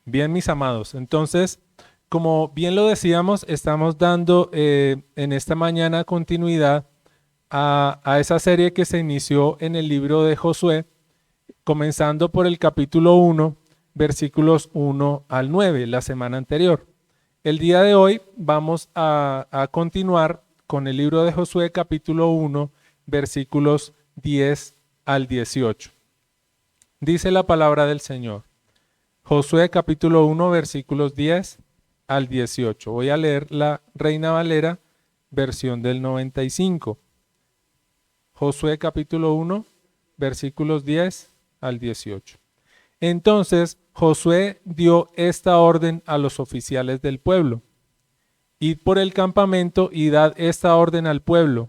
Bien, mis amados. Entonces, como bien lo decíamos, estamos dando en esta mañana continuidad a esa serie que se inició en el libro de Josué, comenzando por el capítulo 1, versículos 1 al 9, la semana anterior. El día de hoy vamos a continuar con el libro de Josué, capítulo 1, versículos 10 al 18. Dice la palabra del Señor. Josué capítulo 1 versículos 10 al 18. Voy a leer la Reina Valera, versión del 95. Josué capítulo 1 versículos 10 al 18. Entonces Josué dio esta orden a los oficiales del pueblo. Id por el campamento y dad esta orden al pueblo.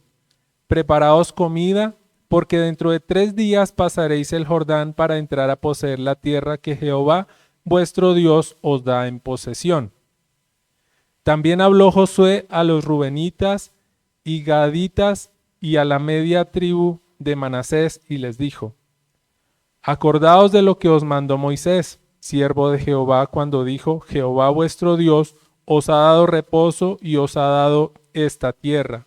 Preparaos comida, porque dentro de 3 días pasaréis el Jordán para entrar a poseer la tierra que Jehová vuestro Dios os da en posesión. También habló Josué a los rubenitas y gaditas y a la media tribu de Manasés y les dijo: acordaos de lo que os mandó Moisés, siervo de Jehová, cuando dijo: Jehová vuestro Dios os ha dado reposo y os ha dado esta tierra.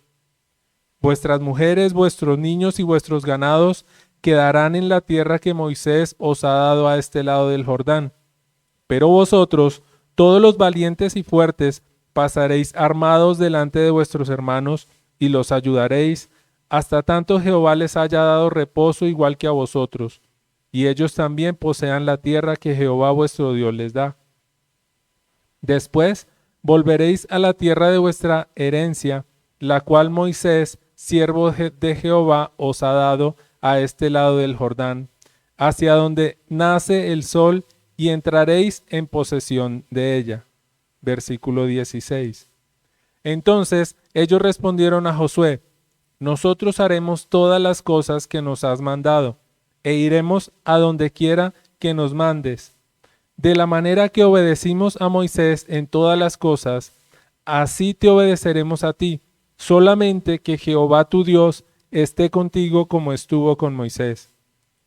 Vuestras mujeres, vuestros niños y vuestros ganados quedarán en la tierra que Moisés os ha dado a este lado del Jordán. Pero vosotros, todos los valientes y fuertes, pasaréis armados delante de vuestros hermanos y los ayudaréis, hasta tanto Jehová les haya dado reposo igual que a vosotros, y ellos también posean la tierra que Jehová vuestro Dios les da. Después volveréis a la tierra de vuestra herencia, la cual Moisés, siervo de Jehová, os ha dado a este lado del Jordán, hacia donde nace el sol, y entraréis en posesión de ella. Versículo 16. Entonces ellos respondieron a Josué: nosotros haremos todas las cosas que nos has mandado, e iremos a donde quiera que nos mandes. De la manera que obedecimos a Moisés en todas las cosas, así te obedeceremos a ti, solamente que Jehová tu Dios esté contigo como estuvo con Moisés.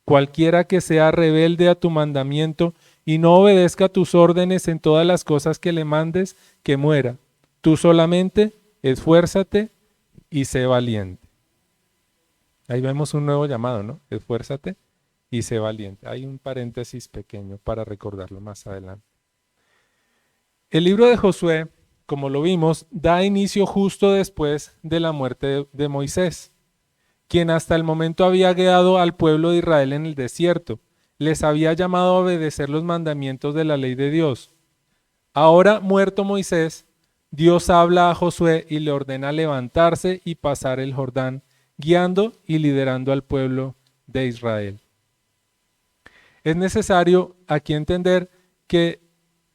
Cualquiera que sea rebelde a tu mandamiento y no obedezca tus órdenes en todas las cosas que le mandes, que muera. Tú solamente esfuérzate y sé valiente. Ahí vemos un nuevo llamado, ¿no? Esfuérzate y sé valiente. Hay un paréntesis pequeño para recordarlo más adelante. El libro de Josué, como lo vimos, da inicio justo después de la muerte de Moisés, quien hasta el momento había guiado al pueblo de Israel en el desierto. Les había llamado a obedecer los mandamientos de la ley de Dios. Ahora, muerto Moisés, Dios habla a Josué y le ordena levantarse y pasar el Jordán, guiando y liderando al pueblo de Israel. Es necesario aquí entender que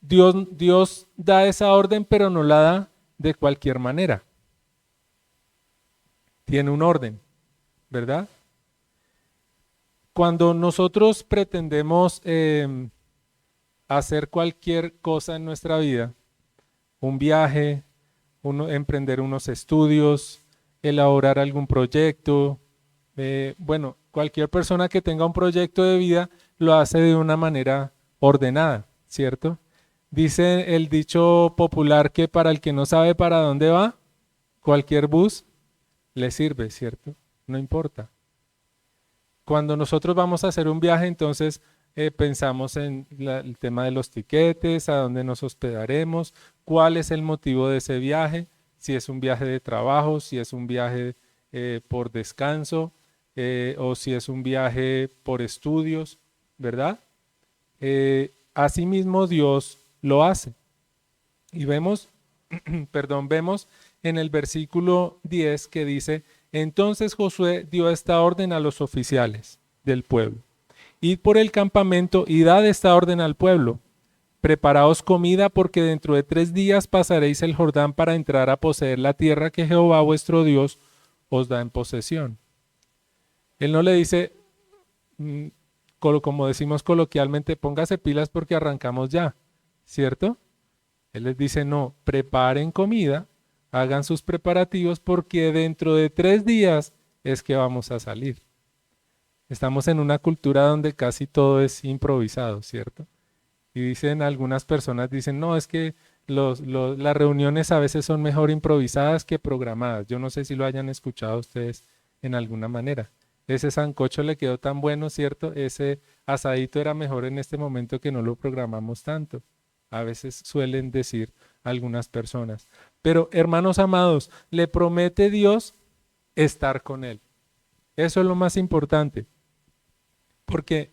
Dios da esa orden, pero no la da de cualquier manera. Tiene un orden, ¿verdad? Cuando nosotros pretendemos hacer cualquier cosa en nuestra vida, un viaje, emprender unos estudios, elaborar algún proyecto, bueno, cualquier persona que tenga un proyecto de vida lo hace de una manera ordenada, ¿cierto? Dice el dicho popular que para el que no sabe para dónde va, cualquier bus le sirve, ¿cierto? No importa. Cuando nosotros vamos a hacer un viaje, entonces pensamos en el tema de los tiquetes, a dónde nos hospedaremos, cuál es el motivo de ese viaje, si es un viaje de trabajo, si es un viaje por descanso o si es un viaje por estudios, ¿verdad? Asimismo Dios lo hace. Y vemos, perdón, vemos en el versículo 10 que dice: entonces Josué dio esta orden a los oficiales del pueblo: id por el campamento y dad esta orden al pueblo. Preparaos comida, porque dentro de 3 días pasaréis el Jordán para entrar a poseer la tierra que Jehová vuestro Dios os da en posesión. Él no le dice, como decimos coloquialmente, póngase pilas porque arrancamos ya, ¿cierto? Él les dice, no, preparen comida, hagan sus preparativos porque dentro de 3 días es que vamos a salir. Estamos en una cultura donde casi todo es improvisado, ¿cierto? Y dicen algunas personas, dicen, no, es que las reuniones a veces son mejor improvisadas que programadas. Yo no sé si lo hayan escuchado ustedes en alguna manera. Ese sancocho le quedó tan bueno, ¿cierto? Ese asadito era mejor en este momento que no lo programamos tanto. A veces suelen decir algunas personas. Pero hermanos amados, le promete Dios estar con él. Eso es lo más importante. Porque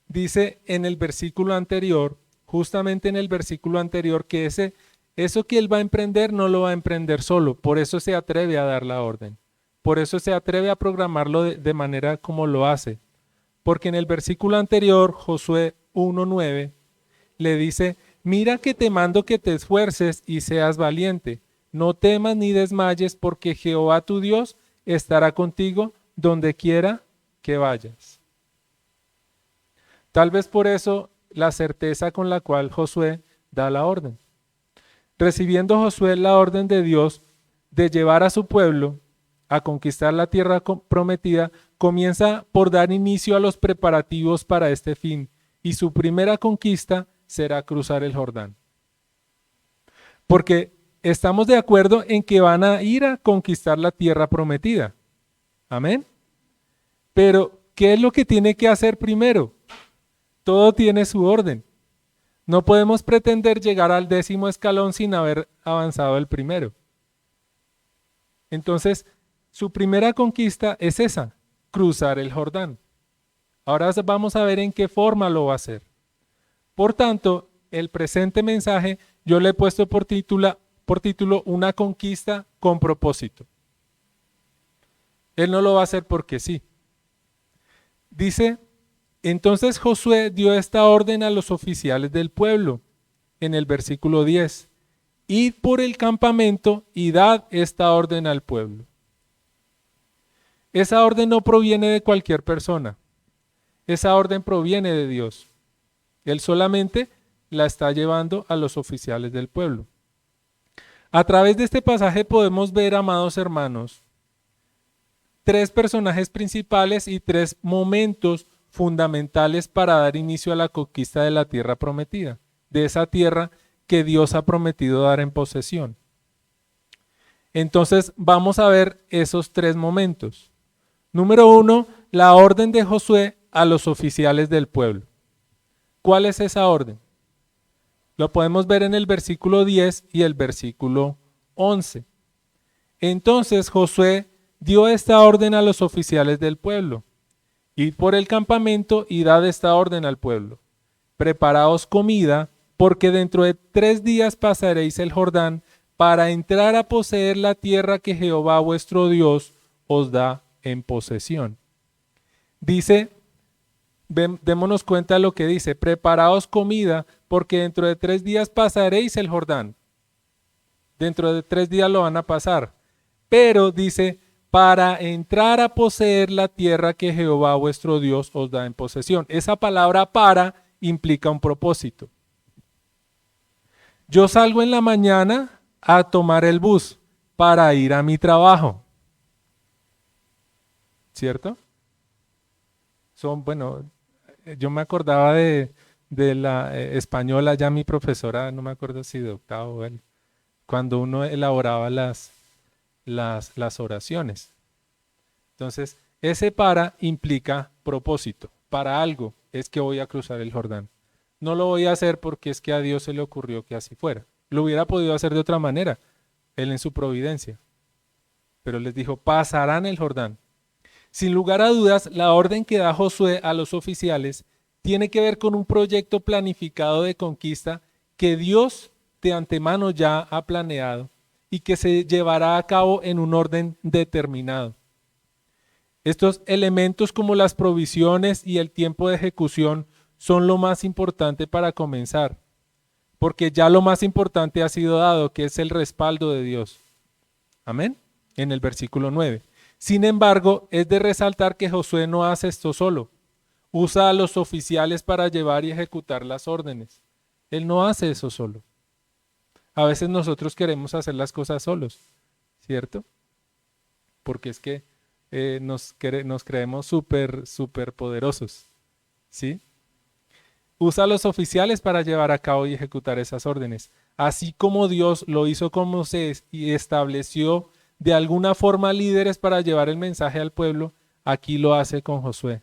dice en el versículo anterior, justamente en el versículo anterior, que eso que él va a emprender no lo va a emprender solo, por eso se atreve a dar la orden, por eso se atreve a programarlo de manera como lo hace, porque en el versículo anterior, Josué 1:9, le dice, mira que te mando que te esfuerces y seas valiente, no temas ni desmayes, porque Jehová tu Dios estará contigo donde quiera que vayas. Tal vez por eso la certeza con la cual Josué da la orden. Recibiendo Josué la orden de Dios de llevar a su pueblo a conquistar la tierra prometida, comienza por dar inicio a los preparativos para este fin, y su primera conquista será cruzar el Jordán. Porque estamos de acuerdo en que van a ir a conquistar la tierra prometida. Amén. Pero, ¿qué es lo que tiene que hacer primero? Todo tiene su orden. No podemos pretender llegar al 10.º escalón sin haber avanzado el primero. Entonces, su primera conquista es esa, cruzar el Jordán. Ahora vamos a ver en qué forma lo va a hacer. Por tanto, el presente mensaje yo le he puesto por título una conquista con propósito. Él no lo va a hacer porque sí. Dice, entonces Josué dio esta orden a los oficiales del pueblo, en el versículo 10. Id por el campamento y dad esta orden al pueblo. Esa orden no proviene de cualquier persona. Esa orden proviene de Dios. Él solamente la está llevando a los oficiales del pueblo. A través de este pasaje podemos ver, amados hermanos, tres personajes principales y tres momentos fundamentales para dar inicio a la conquista de la tierra prometida, de esa tierra que Dios ha prometido dar en posesión. Entonces vamos a ver esos tres momentos. Número 1, la orden de Josué a los oficiales del pueblo. ¿Cuál es esa orden? Lo podemos ver en el versículo 10 y el versículo 11. Entonces Josué dio esta orden a los oficiales del pueblo. Id por el campamento y dad esta orden al pueblo. Preparaos comida, porque dentro de 3 días pasaréis el Jordán para entrar a poseer la tierra que Jehová vuestro Dios os da en posesión. Dice, démonos cuenta de lo que dice, preparaos comida, porque dentro de 3 días pasaréis el Jordán. Dentro de 3 días lo van a pasar. Pero dice, para entrar a poseer la tierra que Jehová vuestro Dios os da en posesión. Esa palabra para implica un propósito. Yo salgo en la mañana a tomar el bus para ir a mi trabajo. ¿Cierto? Bueno, yo me acordaba de la española, ya mi profesora, no me acuerdo si de octavo, bueno, cuando uno elaboraba las oraciones. Entonces, ese para implica propósito. Para algo es que voy a cruzar el Jordán. No lo voy a hacer porque es que a Dios se le ocurrió que así fuera. Lo hubiera podido hacer de otra manera, Él en su providencia. Pero les dijo, pasarán el Jordán. Sin lugar a dudas, la orden que da Josué a los oficiales tiene que ver con un proyecto planificado de conquista que Dios de antemano ya ha planeado y que se llevará a cabo en un orden determinado. Estos elementos como las provisiones y el tiempo de ejecución son lo más importante para comenzar, porque ya lo más importante ha sido dado, que es el respaldo de Dios. Amén. En el versículo 9. Sin embargo, es de resaltar que Josué no hace esto solo. Usa a los oficiales para llevar y ejecutar las órdenes. Él no hace eso solo. A veces nosotros queremos hacer las cosas solos, ¿cierto? Porque es que nos creemos súper poderosos, ¿sí? Usa a los oficiales para llevar a cabo y ejecutar esas órdenes. Así como Dios lo hizo con Moisés y estableció de alguna forma líderes para llevar el mensaje al pueblo, aquí lo hace con Josué,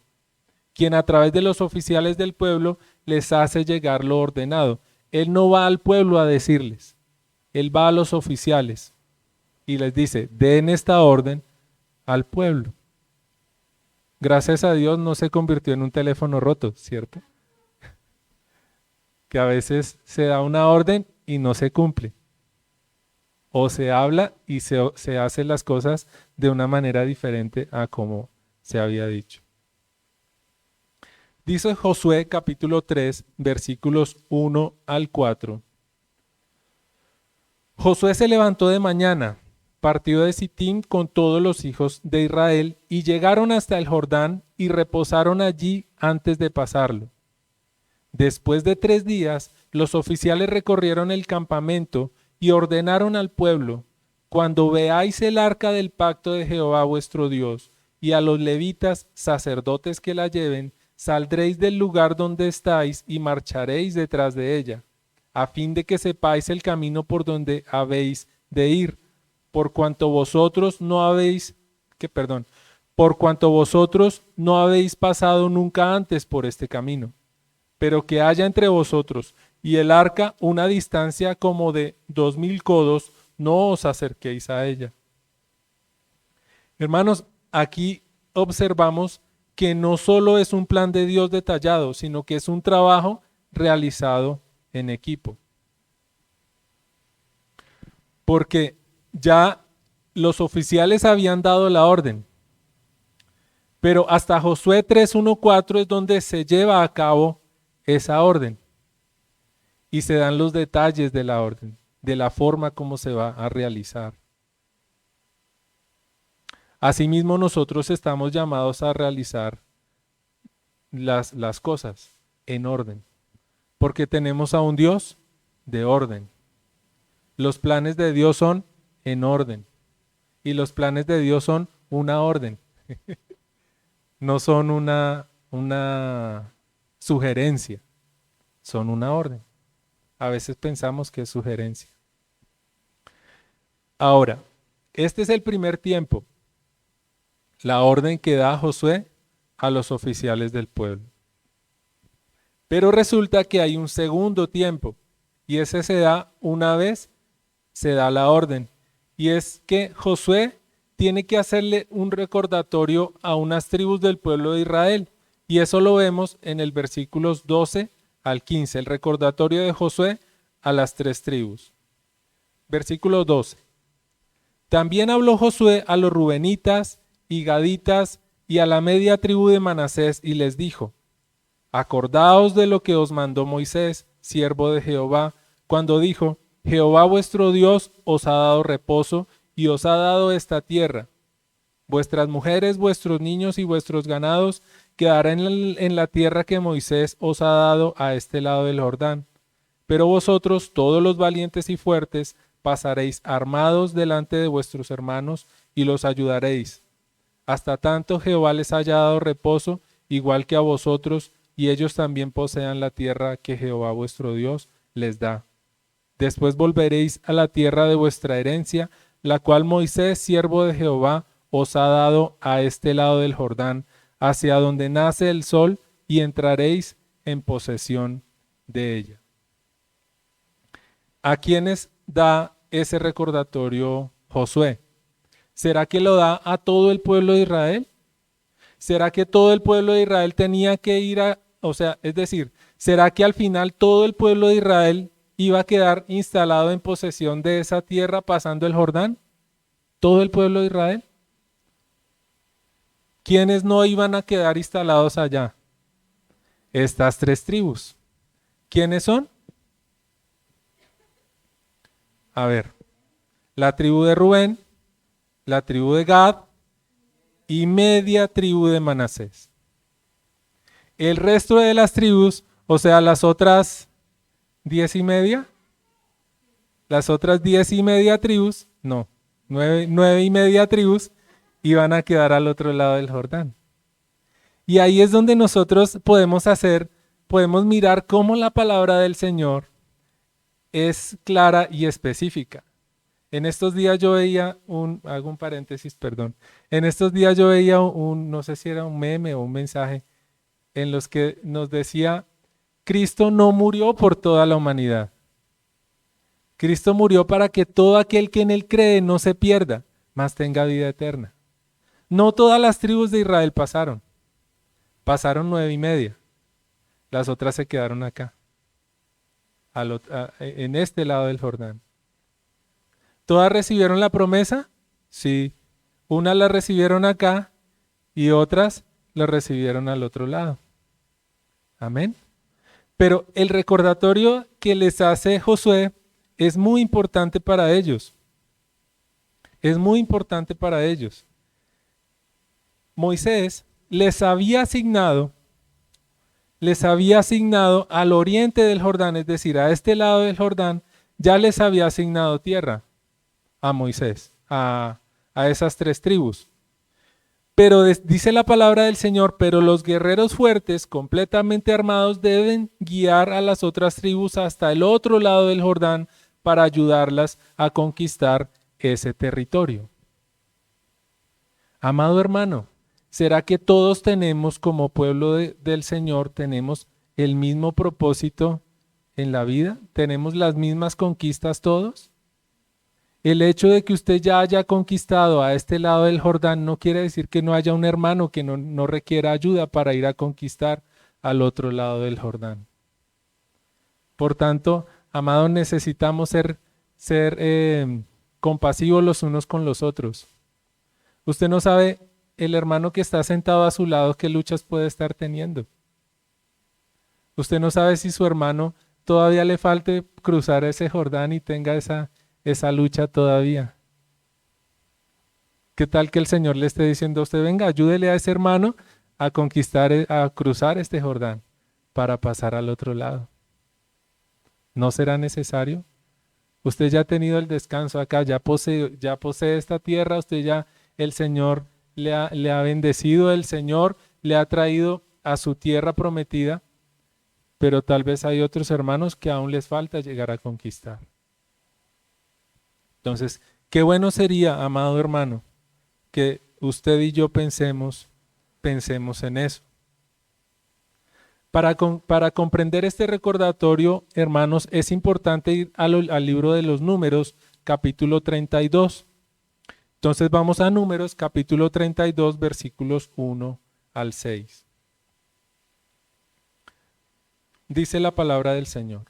quien a través de los oficiales del pueblo les hace llegar lo ordenado. Él no va al pueblo a decirles, él va a los oficiales y les dice, den esta orden al pueblo. Gracias a Dios no se convirtió en un teléfono roto, ¿cierto? Que a veces se da una orden y no se cumple. O se habla y se hacen las cosas de una manera diferente a como se había dicho. Dice Josué capítulo 3, versículos 1 al 4. Josué se levantó de mañana, partió de Sitín con todos los hijos de Israel y llegaron hasta el Jordán y reposaron allí antes de pasarlo. Después de 3 días, los oficiales recorrieron el campamento y ordenaron al pueblo, cuando veáis el arca del pacto de Jehová vuestro Dios, y a los levitas, sacerdotes que la lleven, saldréis del lugar donde estáis y marcharéis detrás de ella, a fin de que sepáis el camino por donde habéis de ir, por cuanto vosotros no habéis pasado nunca antes por este camino. Pero que haya entre vosotros y el arca una distancia como de 2000 codos, no os acerquéis a ella. Hermanos, aquí observamos que no solo es un plan de Dios detallado, sino que es un trabajo realizado en equipo. Porque ya los oficiales habían dado la orden, pero hasta Josué 3:1-4 es donde se lleva a cabo esa orden y se dan los detalles de la orden, de la forma como se va a realizar. Asimismo, nosotros estamos llamados a realizar las cosas en orden, porque tenemos a un Dios de orden. Los planes de Dios son en orden y los planes de Dios son una orden, no son una sugerencia, son una orden. A veces pensamos que es sugerencia. Ahora, este es el primer tiempo, la orden que da Josué a los oficiales del pueblo. Pero resulta que hay un segundo tiempo, y ese se da una vez se da la orden, y es que Josué tiene que hacerle un recordatorio a unas tribus del pueblo de Israel, y eso lo vemos en el versículos 12 al 15, el recordatorio de Josué a las 3 tribus. Versículo 12. También habló Josué a los rubenitas y gaditas y a la media tribu de Manasés y les dijo: acordaos de lo que os mandó Moisés, siervo de Jehová, cuando dijo: Jehová vuestro Dios os ha dado reposo y os ha dado esta tierra. Vuestras mujeres, vuestros niños y vuestros ganados quedarán en la tierra que Moisés os ha dado a este lado del Jordán. Pero vosotros, todos los valientes y fuertes, pasaréis armados delante de vuestros hermanos y los ayudaréis, hasta tanto Jehová les haya dado reposo, igual que a vosotros, y ellos también posean la tierra que Jehová vuestro Dios les da. Después volveréis a la tierra de vuestra herencia, la cual Moisés, siervo de Jehová, os ha dado a este lado del Jordán, hacia donde nace el sol, y entraréis en posesión de ella. ¿A quiénes da ese recordatorio Josué? ¿Será que lo da a todo el pueblo de Israel? ¿Será que todo el pueblo de Israel tenía que ir ¿será que al final todo el pueblo de Israel iba a quedar instalado en posesión de esa tierra pasando el Jordán? ¿Todo el pueblo de Israel? ¿Quiénes no iban a quedar instalados allá? Estas 3 tribus. ¿Quiénes son? A ver, la tribu de Rubén, la tribu de Gad y media tribu de Manasés. El resto de las tribus, o sea, las otras 10 y media tribus, no, 9 y media tribus, iban a quedar al otro lado del Jordán. Y ahí es donde nosotros podemos hacer, podemos mirar cómo la palabra del Señor es clara y específica. En estos días yo veía hago un paréntesis, perdón. En estos días yo veía no sé si era un meme o un mensaje, en los que nos decía, Cristo no murió por toda la humanidad. Cristo murió para que todo aquel que en él cree no se pierda, mas tenga vida eterna. No todas las tribus de Israel pasaron 9:30. Las otras se quedaron acá, en este lado del Jordán. ¿Todas recibieron la promesa? Sí. Unas la recibieron acá y otras la recibieron al otro lado. Amén. Pero el recordatorio que les hace Josué es muy importante para ellos. Es muy importante para ellos. Moisés les había asignado al oriente del Jordán, es decir, a este lado del Jordán, ya les había asignado tierra a Moisés, a esas 3 tribus. Pero dice la palabra del Señor, pero los guerreros fuertes, completamente armados, deben guiar a las otras tribus hasta el otro lado del Jordán para ayudarlas a conquistar ese territorio. Amado hermano, ¿será que todos tenemos como pueblo del Señor, tenemos el mismo propósito en la vida? ¿Tenemos las mismas conquistas todos? El hecho de que usted ya haya conquistado a este lado del Jordán no quiere decir que no haya un hermano que no requiera ayuda para ir a conquistar al otro lado del Jordán. Por tanto, amados, necesitamos ser compasivos los unos con los otros. Usted no sabe el hermano que está sentado a su lado qué luchas puede estar teniendo. Usted no sabe si su hermano todavía le falte cruzar ese Jordán y tenga esa lucha todavía. ¿Qué tal que el Señor le esté diciendo a usted, venga, ayúdele a ese hermano a conquistar, a cruzar este Jordán para pasar al otro lado? ¿No será necesario? Usted ya ha tenido el descanso acá, ya posee esta tierra, el Señor le ha bendecido, el Señor le ha traído a su tierra prometida, pero tal vez hay otros hermanos que aún les falta llegar a conquistar. Entonces, qué bueno sería, amado hermano, que usted y yo pensemos en eso. Para comprender este recordatorio, hermanos, es importante ir al libro de los Números, capítulo 32. Entonces vamos a Números, capítulo 32, versículos 1 al 6. Dice la palabra del Señor.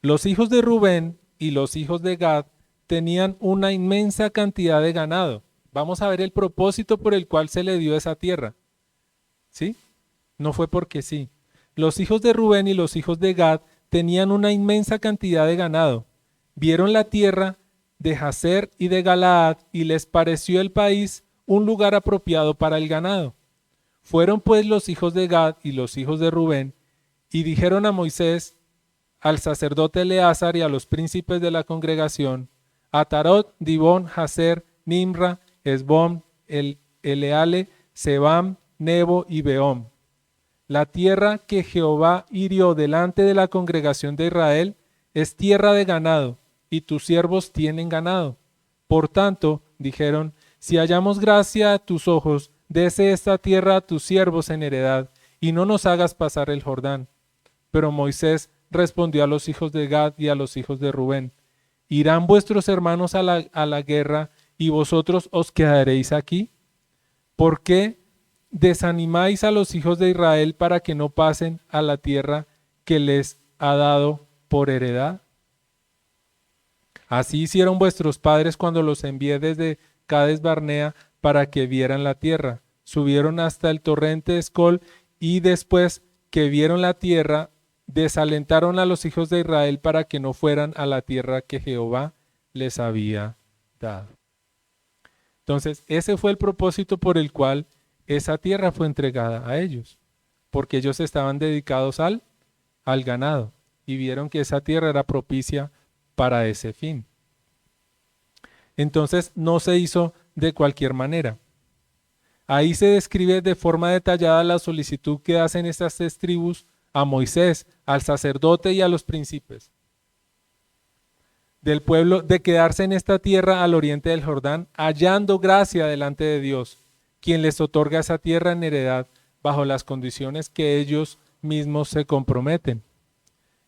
Los hijos de Rubén y los hijos de Gad tenían una inmensa cantidad de ganado. Vamos a ver el propósito por el cual se le dio esa tierra. ¿Sí? No fue porque sí. Los hijos de Rubén y los hijos de Gad tenían una inmensa cantidad de ganado. Vieron la tierra de Jazer y de Galaad y les pareció el país un lugar apropiado para el ganado. Fueron pues los hijos de Gad y los hijos de Rubén y dijeron a Moisés, al sacerdote Eleazar y a los príncipes de la congregación, Atarot, Dibón, Jazer, Nimra, Esbón, Eleale, Sebam, Nebo y Beom. La tierra que Jehová hirió delante de la congregación de Israel es tierra de ganado, y tus siervos tienen ganado. Por tanto, dijeron, si hallamos gracia a tus ojos, dese esta tierra a tus siervos en heredad, y no nos hagas pasar el Jordán. Pero Moisés respondió a los hijos de Gad y a los hijos de Rubén, ¿irán vuestros hermanos a la guerra y vosotros os quedaréis aquí? ¿Por qué desanimáis a los hijos de Israel para que no pasen a la tierra que les ha dado por heredad? Así hicieron vuestros padres cuando los envié desde Cades Barnea para que vieran la tierra. Subieron hasta el torrente Escol y después que vieron la tierra, desalentaron a los hijos de Israel para que no fueran a la tierra que Jehová les había dado. Entonces, ese fue el propósito por el cual esa tierra fue entregada a ellos, porque ellos estaban dedicados al ganado y vieron que esa tierra era propicia para ese fin. Entonces, no se hizo de cualquier manera. Ahí se describe de forma detallada la solicitud que hacen estas 3 tribus a Moisés, al sacerdote y a los príncipes del pueblo de quedarse en esta tierra al oriente del Jordán, hallando gracia delante de Dios, quien les otorga esa tierra en heredad bajo las condiciones que ellos mismos se comprometen.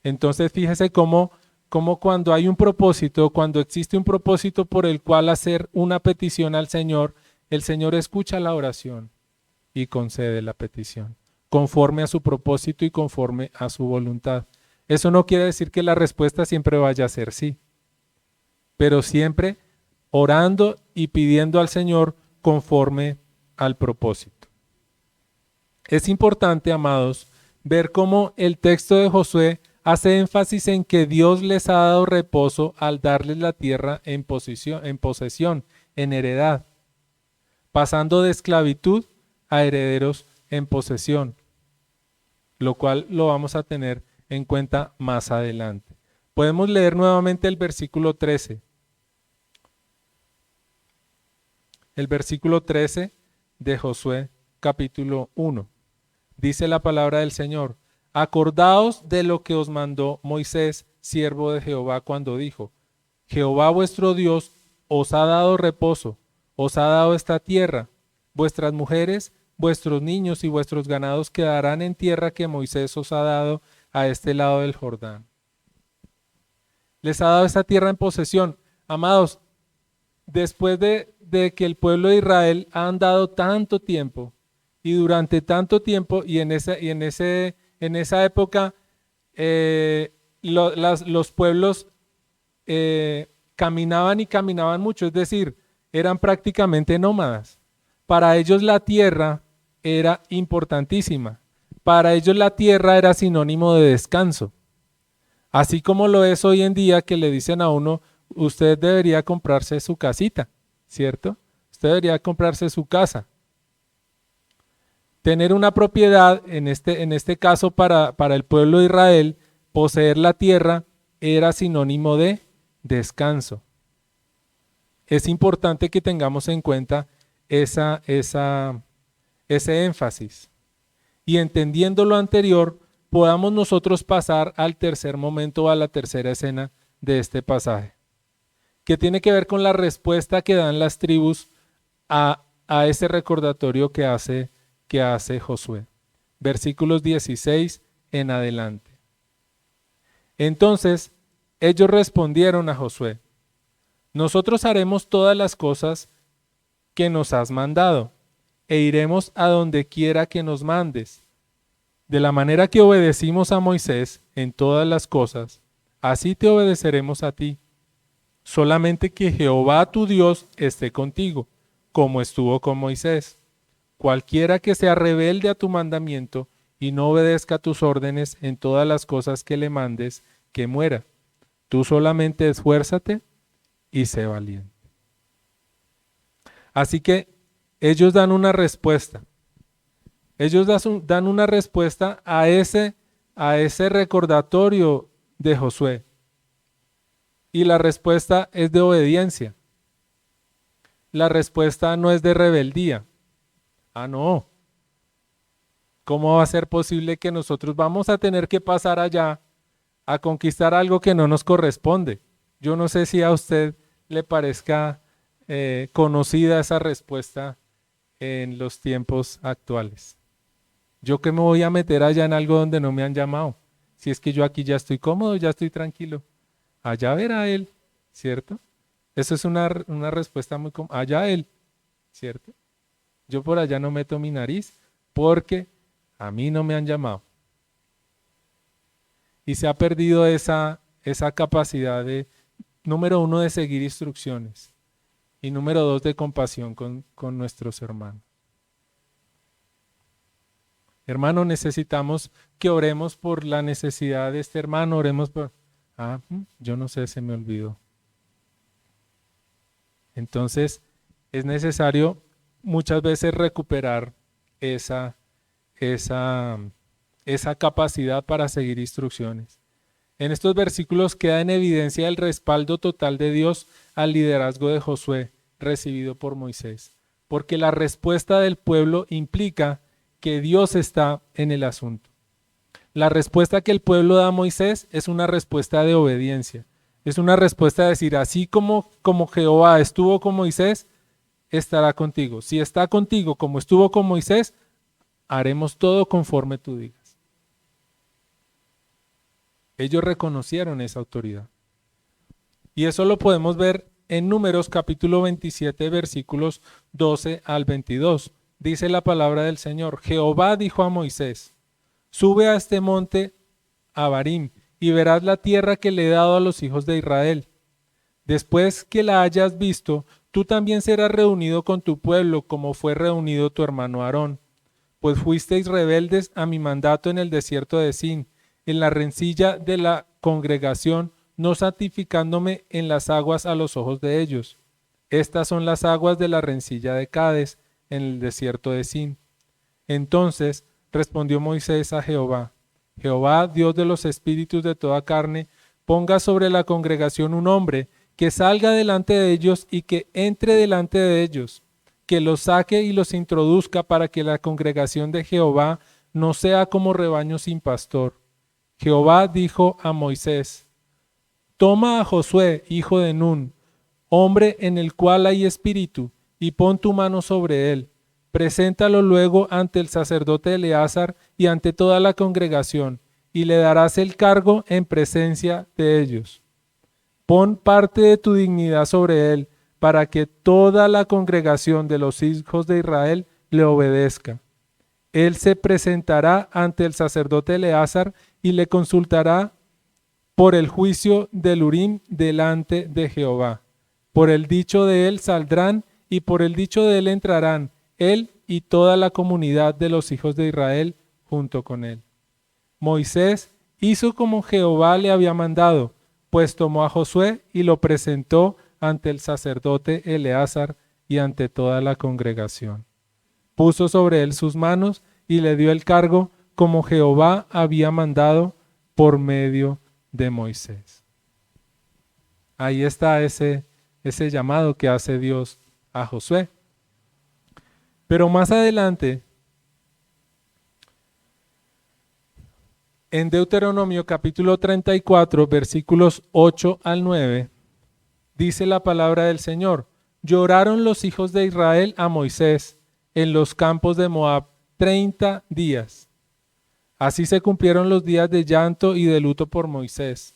Entonces fíjese cómo cuando hay un propósito, cuando existe un propósito por el cual hacer una petición al Señor, el Señor escucha la oración y concede la petición, conforme a su propósito y conforme a su voluntad. Eso no quiere decir que la respuesta siempre vaya a ser sí, pero siempre orando y pidiendo al Señor conforme al propósito. Es importante, amados, ver cómo el texto de Josué hace énfasis en que Dios les ha dado reposo al darles la tierra en posesión, en heredad, pasando de esclavitud a herederos en posesión, lo cual lo vamos a tener en cuenta más adelante. Podemos leer nuevamente el versículo 13. El versículo 13 de Josué capítulo 1. Dice la palabra del Señor: acordaos de lo que os mandó Moisés, siervo de Jehová, cuando dijo: Jehová vuestro Dios os ha dado reposo, os ha dado esta tierra. Vuestras mujeres, vuestros niños y vuestros ganados quedarán en tierra que Moisés os ha dado a este lado del Jordán. Les ha dado esta tierra en posesión. Amados, después de que el pueblo de Israel ha andado tanto tiempo y durante tanto tiempo y en esa época los pueblos caminaban y caminaban mucho, es decir, eran prácticamente nómadas. Para ellos la tierra era importantísima. Para ellos la tierra era sinónimo de descanso. Así como lo es hoy en día que le dicen a uno: usted debería comprarse su casita, ¿cierto? Usted debería comprarse su casa. Tener una propiedad, en este caso para el pueblo de Israel, poseer la tierra era sinónimo de descanso. Es importante que tengamos en cuenta ese énfasis. Y entendiendo lo anterior, podamos nosotros pasar al tercer momento, a la tercera escena de este pasaje, que tiene que ver con la respuesta que dan las tribus a ese recordatorio que hace Josué. Versículos 16 en adelante. Entonces ellos respondieron a Josué: nosotros haremos todas las cosas que nos has mandado, e iremos a donde quiera que nos mandes. De la manera que obedecimos a Moisés en todas las cosas, así te obedeceremos a ti. Solamente que Jehová tu Dios esté contigo, como estuvo con Moisés. Cualquiera que sea rebelde a tu mandamiento y no obedezca tus órdenes en todas las cosas que le mandes, que muera. Tú solamente esfuérzate y sé valiente. Así que ellos dan una respuesta. Ellos dan una respuesta a ese recordatorio de Josué. Y la respuesta es de obediencia. La respuesta no es de rebeldía. Ah, no. ¿Cómo va a ser posible que nosotros vamos a tener que pasar allá a conquistar algo que no nos corresponde? Yo no sé si a usted le parezca conocida esa respuesta en los tiempos actuales. ¿Yo qué me voy a meter allá en algo donde no me han llamado? Si es que yo aquí ya estoy cómodo, ya estoy tranquilo. Allá verá él, ¿cierto? Eso es una respuesta muy común. Allá él, ¿cierto? Yo por allá no meto mi nariz porque a mí no me han llamado. Y se ha perdido esa capacidad de, número uno, de seguir instrucciones. Y número dos, de compasión con nuestros hermanos. Hermano, necesitamos que oremos por la necesidad de este hermano, oremos por... yo no sé, se me olvidó. Entonces, es necesario muchas veces recuperar esa capacidad para seguir instrucciones. En estos versículos queda en evidencia el respaldo total de Dios al liderazgo de Josué recibido por Moisés, porque la respuesta del pueblo implica que Dios está en el asunto. La respuesta que el pueblo da a Moisés es una respuesta de obediencia. Es una respuesta de decir, así como Jehová estuvo con Moisés, estará contigo. Si está contigo como estuvo con Moisés, haremos todo conforme tú digas. Ellos reconocieron esa autoridad. Y eso lo podemos ver en Números capítulo 27, versículos 12 al 22. Dice la palabra del Señor: Jehová dijo a Moisés: sube a este monte Abarim y verás la tierra que le he dado a los hijos de Israel. Después que la hayas visto, tú también serás reunido con tu pueblo, como fue reunido tu hermano Aarón. Pues fuisteis rebeldes a mi mandato en el desierto de Sin, en la rencilla de la congregación, no santificándome en las aguas a los ojos de ellos. Estas son las aguas de la rencilla de Cades, en el desierto de Sin. Entonces respondió Moisés a Jehová: Jehová, Dios de los espíritus de toda carne, ponga sobre la congregación un hombre que salga delante de ellos y que entre delante de ellos, que los saque y los introduzca, para que la congregación de Jehová no sea como rebaño sin pastor. Jehová dijo a Moisés: toma a Josué, hijo de Nun, hombre en el cual hay espíritu, y pon tu mano sobre él. Preséntalo luego ante el sacerdote Eleazar y ante toda la congregación, y le darás el cargo en presencia de ellos. Pon parte de tu dignidad sobre él, para que toda la congregación de los hijos de Israel le obedezca. Él se presentará ante el sacerdote Eleazar y le consultará por el juicio del Urim delante de Jehová. Por el dicho de él saldrán y por el dicho de él entrarán, él y toda la comunidad de los hijos de Israel junto con él. Moisés hizo como Jehová le había mandado, pues tomó a Josué y lo presentó ante el sacerdote Eleazar y ante toda la congregación. Puso sobre él sus manos y le dio el cargo como Jehová había mandado por medio de Moisés. Ahí está ese llamado que hace Dios a Josué. Pero más adelante, en Deuteronomio capítulo 34, versículos 8 al 9, dice la palabra del Señor: lloraron los hijos de Israel a Moisés en los campos de Moab 30 días. Así se cumplieron los días de llanto y de luto por Moisés.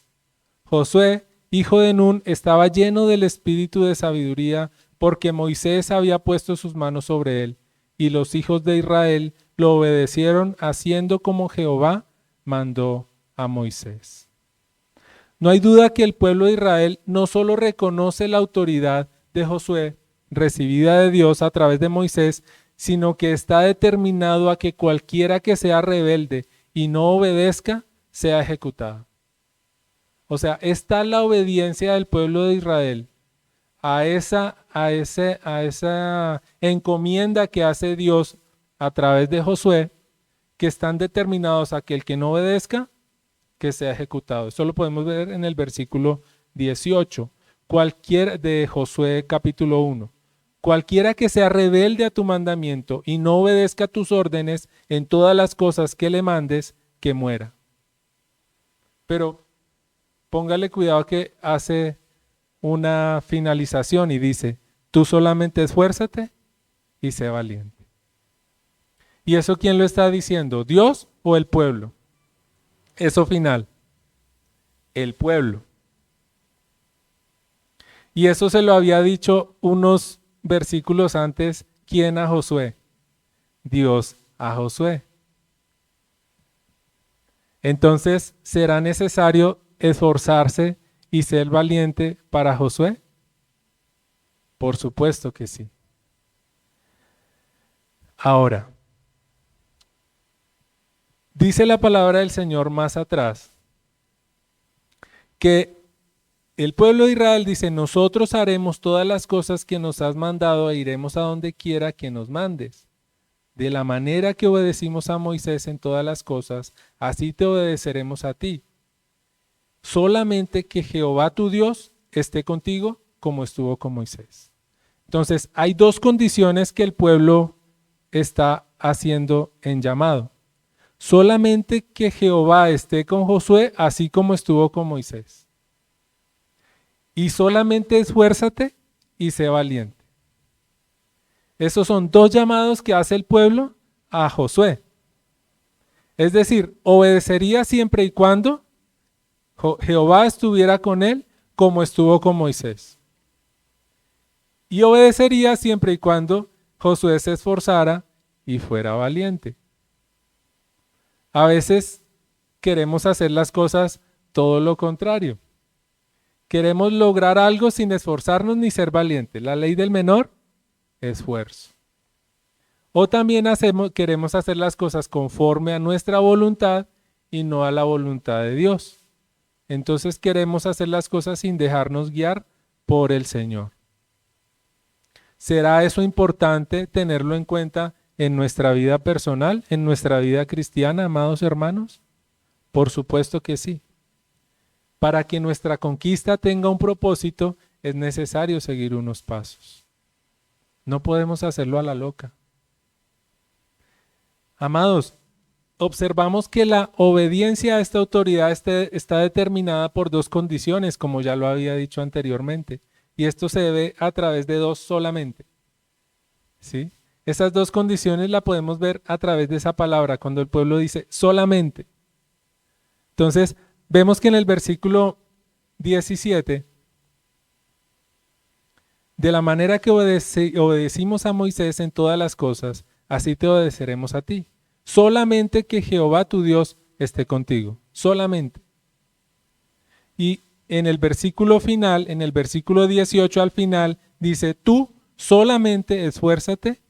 Josué, hijo de Nun, estaba lleno del espíritu de sabiduría, porque Moisés había puesto sus manos sobre él, y los hijos de Israel lo obedecieron, haciendo como Jehová mandó a Moisés. No hay duda que el pueblo de Israel no solo reconoce la autoridad de Josué, recibida de Dios a través de Moisés, sino que está determinado a que cualquiera que sea rebelde y no obedezca, sea ejecutado. O sea, está la obediencia del pueblo de Israel a esa encomienda que hace Dios a través de Josué, que están determinados a que el que no obedezca, que sea ejecutado. Esto lo podemos ver en el versículo 18, de Josué capítulo 1. Cualquiera que sea rebelde a tu mandamiento y no obedezca tus órdenes en todas las cosas que le mandes, que muera. Pero póngale cuidado que hace una finalización y dice: tú solamente esfuérzate y sé valiente. ¿Y eso quién lo está diciendo? ¿Dios o el pueblo? Eso final, el pueblo. Y eso se lo había dicho unos versículos antes, ¿quién a Josué? Dios a Josué. Entonces, ¿será necesario esforzarse y ser valiente para Josué? Por supuesto que sí. Ahora, dice la palabra del Señor más atrás que el pueblo de Israel dice: nosotros haremos todas las cosas que nos has mandado e iremos a donde quiera que nos mandes. De la manera que obedecimos a Moisés en todas las cosas, así te obedeceremos a ti. Solamente que Jehová tu Dios esté contigo como estuvo con Moisés. Entonces, hay dos condiciones que el pueblo está haciendo en llamado. solamente que Jehová esté con Josué, así como estuvo con Moisés. Y solamente esfuérzate y sé valiente. Esos son dos llamados que hace el pueblo a Josué. Es decir, obedecería siempre y cuando Jehová estuviera con él como estuvo con Moisés. Y obedecería siempre y cuando Josué se esforzara y fuera valiente. A veces queremos hacer las cosas todo lo contrario. Queremos lograr algo sin esforzarnos ni ser valientes. La ley del menor esfuerzo. O también queremos hacer las cosas conforme a nuestra voluntad y no a la voluntad de Dios. Entonces queremos hacer las cosas sin dejarnos guiar por el Señor. ¿Será eso importante tenerlo en cuenta en nuestra vida personal, en nuestra vida cristiana, amados hermanos? Por supuesto que sí. Para que nuestra conquista tenga un propósito, es necesario seguir unos pasos. No podemos hacerlo a la loca. Amados, observamos que la obediencia a esta autoridad está determinada por dos condiciones, como ya lo había dicho anteriormente, y esto se ve a través de dos solamente. ¿Sí? Esas dos condiciones la podemos ver a través de esa palabra, cuando el pueblo dice solamente. Entonces, vemos que en el versículo 17, de la manera que obedecimos a Moisés en todas las cosas, así te obedeceremos a ti. Solamente que Jehová tu Dios esté contigo. Solamente. Y en el versículo final, en el versículo 18 al final, dice, tú solamente esfuérzate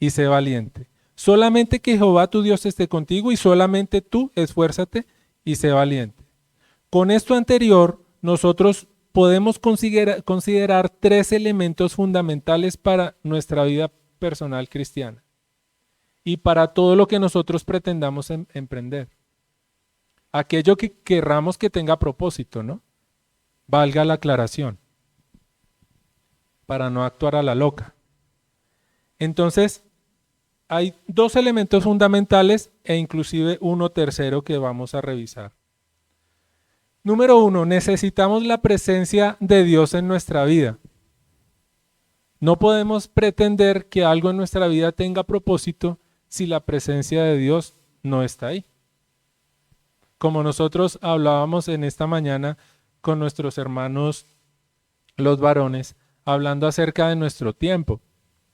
y sé valiente. Solamente que Jehová tu Dios esté contigo y solamente tú esfuérzate y sé valiente. Con esto anterior, nosotros podemos considerar tres elementos fundamentales para nuestra vida personal cristiana y para todo lo que nosotros pretendamos emprender. Aquello que querramos que tenga propósito, ¿no? Valga la aclaración, para no actuar a la loca. Entonces, hay dos elementos fundamentales e inclusive uno tercero que vamos a revisar. Número uno, necesitamos la presencia de Dios en nuestra vida. No podemos pretender que algo en nuestra vida tenga propósito si la presencia de Dios no está ahí. Como nosotros hablábamos en esta mañana con nuestros hermanos, los varones, hablando acerca de nuestro tiempo.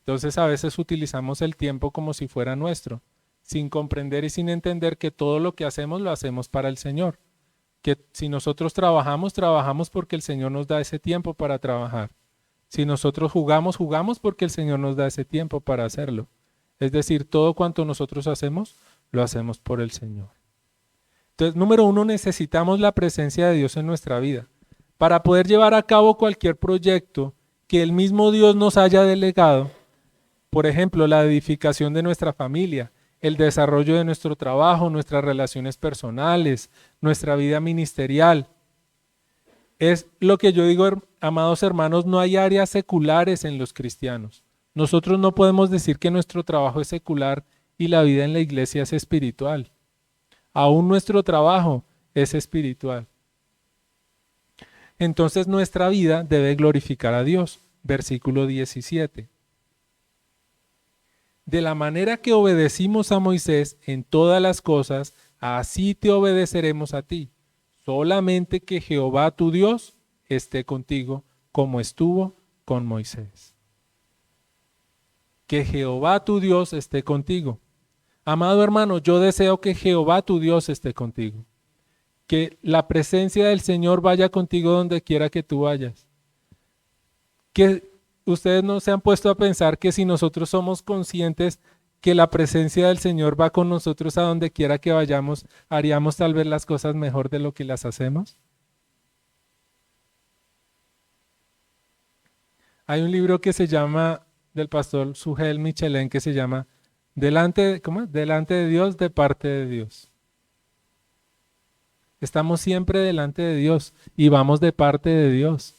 Entonces a veces utilizamos el tiempo como si fuera nuestro, sin comprender y sin entender que todo lo que hacemos lo hacemos para el Señor. Que si nosotros trabajamos, trabajamos porque el Señor nos da ese tiempo para trabajar. Si nosotros jugamos, jugamos porque el Señor nos da ese tiempo para hacerlo. Es decir, todo cuanto nosotros hacemos, lo hacemos por el Señor. Entonces, número uno, necesitamos la presencia de Dios en nuestra vida. Para poder llevar a cabo cualquier proyecto que el mismo Dios nos haya delegado, por ejemplo, la edificación de nuestra familia, el desarrollo de nuestro trabajo, nuestras relaciones personales, nuestra vida ministerial. Es lo que yo digo, amados hermanos, no hay áreas seculares en los cristianos. Nosotros no podemos decir que nuestro trabajo es secular y la vida en la iglesia es espiritual. Aún nuestro trabajo es espiritual. Entonces nuestra vida debe glorificar a Dios. Versículo 17. De la manera que obedecimos a Moisés en todas las cosas, así te obedeceremos a ti. Solamente que Jehová tu Dios esté contigo como estuvo con Moisés. Que Jehová tu Dios esté contigo. Amado hermano, yo deseo que Jehová tu Dios esté contigo. Que la presencia del Señor vaya contigo donde quiera que tú vayas. Que ustedes no se han puesto a pensar que si nosotros somos conscientes que la presencia del Señor va con nosotros a donde quiera que vayamos, haríamos tal vez las cosas mejor de lo que las hacemos. Hay un libro que se llama, del pastor Sugel Michelén, que se llama Delante de Dios, de parte de Dios. Estamos siempre delante de Dios y vamos de parte de Dios.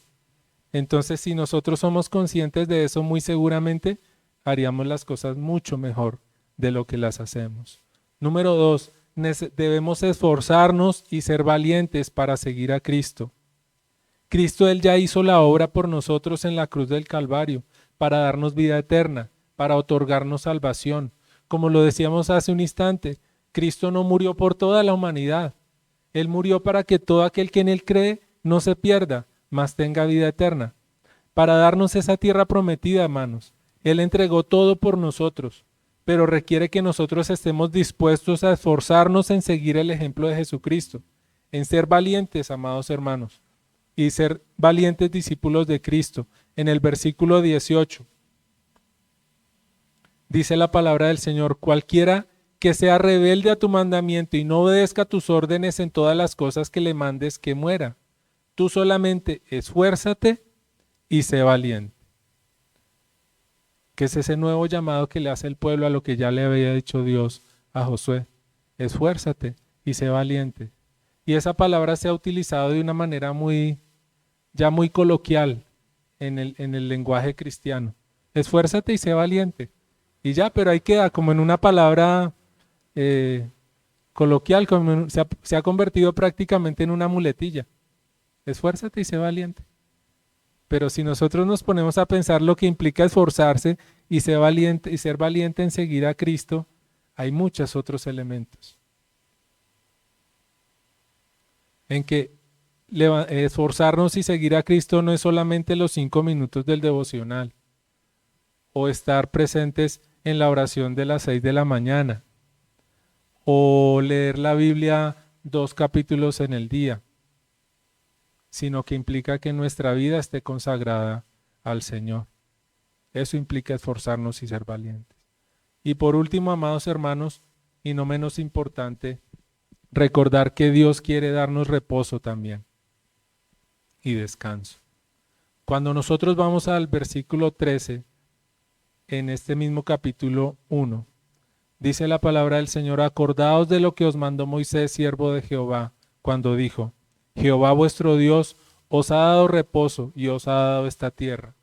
Entonces, si nosotros somos conscientes de eso, muy seguramente haríamos las cosas mucho mejor de lo que las hacemos. Número dos, debemos esforzarnos y ser valientes para seguir a Cristo. Cristo, Él ya hizo la obra por nosotros en la cruz del Calvario, para darnos vida eterna, para otorgarnos salvación. Como lo decíamos hace un instante, Cristo no murió por toda la humanidad. Él murió para que todo aquel que en Él cree no se pierda, mas tenga vida eterna. Para darnos esa tierra prometida, hermanos. Él entregó todo por nosotros, pero requiere que nosotros estemos dispuestos a esforzarnos en seguir el ejemplo de Jesucristo, en ser valientes, amados hermanos, y ser valientes discípulos de Cristo. En el versículo 18 dice la palabra del Señor: cualquiera que sea rebelde a tu mandamiento y no obedezca tus órdenes en todas las cosas que le mandes, que muera. Tú solamente esfuérzate y sé valiente. Que es ese nuevo llamado que le hace el pueblo a lo que ya le había dicho Dios a Josué. Esfuérzate y sé valiente. Y esa palabra se ha utilizado de una manera muy coloquial en el lenguaje cristiano. Esfuérzate y sé valiente. Y ya, pero ahí queda como en una palabra coloquial, se ha convertido prácticamente en una muletilla. Esfuérzate y sé valiente. Pero si nosotros nos ponemos a pensar lo que implica esforzarse y ser valiente en seguir a Cristo, hay muchos otros elementos. En que esforzarnos y seguir a Cristo no es solamente los 5 minutos del devocional o estar presentes en la oración de las 6 de la mañana o leer la Biblia 2 capítulos en el día, sino que implica que nuestra vida esté consagrada al Señor. Eso implica esforzarnos y ser valientes. Y por último, amados hermanos, y no menos importante, recordar que Dios quiere darnos reposo también y descanso. Cuando nosotros vamos al versículo 13, en este mismo capítulo 1, dice la palabra del Señor: acordaos de lo que os mandó Moisés, siervo de Jehová, cuando dijo: Jehová vuestro Dios os ha dado reposo y os ha dado esta tierra.